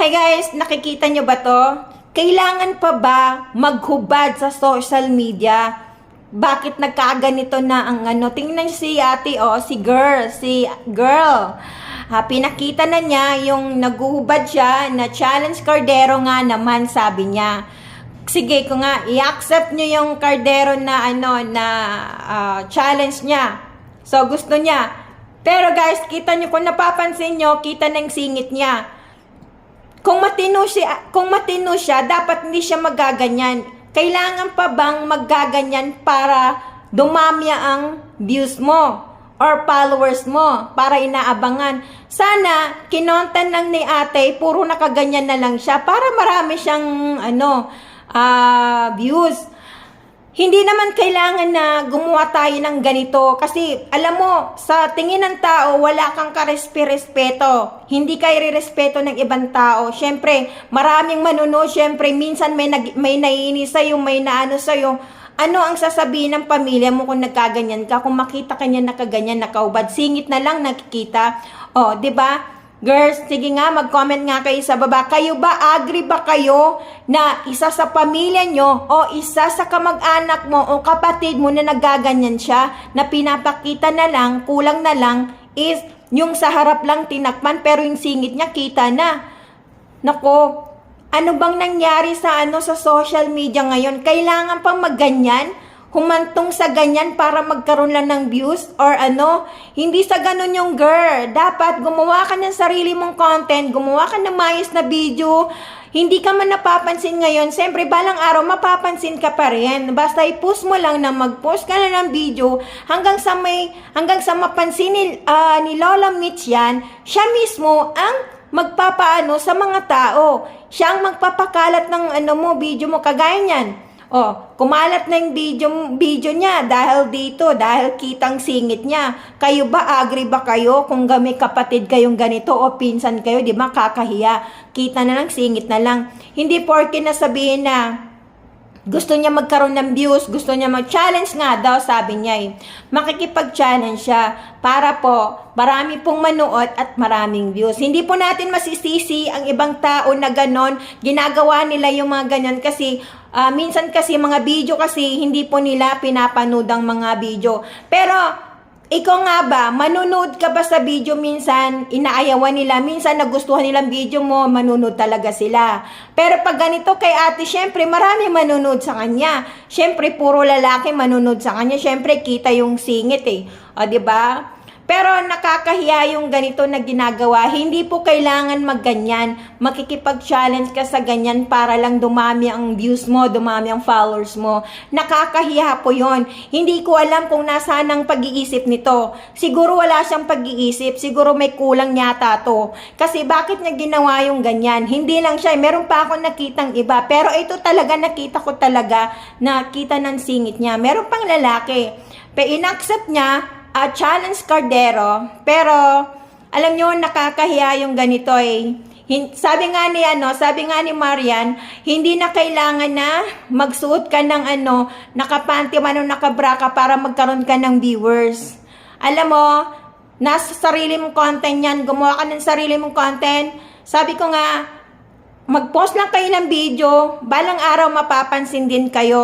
Hi guys, nakikita nyo ba to? Kailangan pa ba maghubad sa social media? Bakit nagkaganito na ang ano? Tingnan nyo si ate, si girl. Pinakita na niya yung naguhubad siya na challenge Cardero nga naman, sabi niya. Sige ko nga, i-accept nyo yung Cardero na challenge niya. So gusto niya. Pero guys, kita nyo, kung napapansin nyo, kita ng singit niya. Kung matino siya, dapat hindi siya magaganyan. Kailangan pa bang maggaganyan para dumami ang views mo or followers mo para inaabangan? Sana kinontent lang ni ate, puro nakaganyan na lang siya para marami siyang views. Hindi naman kailangan na gumawa tayo ng ganito kasi alam mo, sa tingin ng tao, wala kang karespeto. Hindi ka irerespeto ng ibang tao. Siyempre, maraming manunood. Siyempre, minsan may naiinis sa'yo, may naano sa'yo. Ano ang sasabihin ng pamilya mo kung nagkaganyan ka? Kung makita ka niya nakaganyan, nakaubad, singit na lang nakikita. O, di ba? Girls, sige nga, mag-comment nga kayo sa baba. Kayo ba, agree ba kayo na isa sa pamilya nyo o isa sa kamag-anak mo o kapatid mo na nagaganyan siya, na pinapakita na lang, kulang na lang, is yung sa harap lang tinakman pero yung singit niya kita na. Nako, ano bang nangyari sa social media ngayon? Kailangan pang magganyan? Humantong sa ganyan para magkaroon lang ng views or hindi sa ganun yung girl. Dapat gumawa ka ng sarili mong content, gumawa ka ng maayos na video. Hindi ka man napapansin ngayon, siyempre balang araw mapapansin ka pa rin. Basta i-post mo lang na mag-post ka na ng video hanggang sa mapansin ni Lola Mitch yan, siya mismo ang magpapaano sa mga tao. Siya ang magpapakalat ng video mo, kagaya niyan. Kumalat na yung video niya dahil kitang singit niya. Kayo ba, agree ba kayo kung may kapatid kayong ganito o pinsan kayo, di ba, kakahiya. Kita na lang, singit na lang. Hindi porke nasabihin na gusto niya magkaroon ng views, gusto niya mag-challenge nga daw, sabi niya makikipag-challenge siya para po marami pong manood at maraming views. Hindi po natin masisisi ang ibang tao na ganon, ginagawa nila yung mga ganon kasi minsan kasi mga video kasi hindi po nila pinapanood ang mga video. Pero ikaw nga ba, manunood ka ba sa video minsan, inaayawan nila, minsan nagustuhan nilang video mo, manunood talaga sila. Pero pag ganito kay ate, syempre marami manunood sa kanya. Syempre puro lalaki manunood sa kanya, syempre kita yung singit diba? Pero nakakahiya yung ganito na ginagawa. Hindi po kailangan magganyan. Makikipag-challenge ka sa ganyan para lang dumami ang views mo, dumami ang followers mo. Nakakahiya po yon. Hindi ko alam kung nasaan ang pag-iisip nito. Siguro wala siyang pag-iisip. Siguro may kulang yata to. Kasi bakit niya ginawa yung ganyan? Hindi lang siya. Meron pa ako nakitang iba. Pero ito talaga nakita ko talaga. Nakita ng singit niya. Meron pang lalaki. Pero in-accept niya challenge Cardero, pero alam nyo, nakakahiya yung ganito Sabi nga ni Marian, hindi na kailangan na magsuot ka ng nakapanty man o nakabra ka para magkaroon ka ng viewers. Alam mo, nasa sarili mong content yan, gumawa ka ng sarili mong content. Sabi ko nga, mag-post lang kayo ng video, balang araw mapapansin din kayo.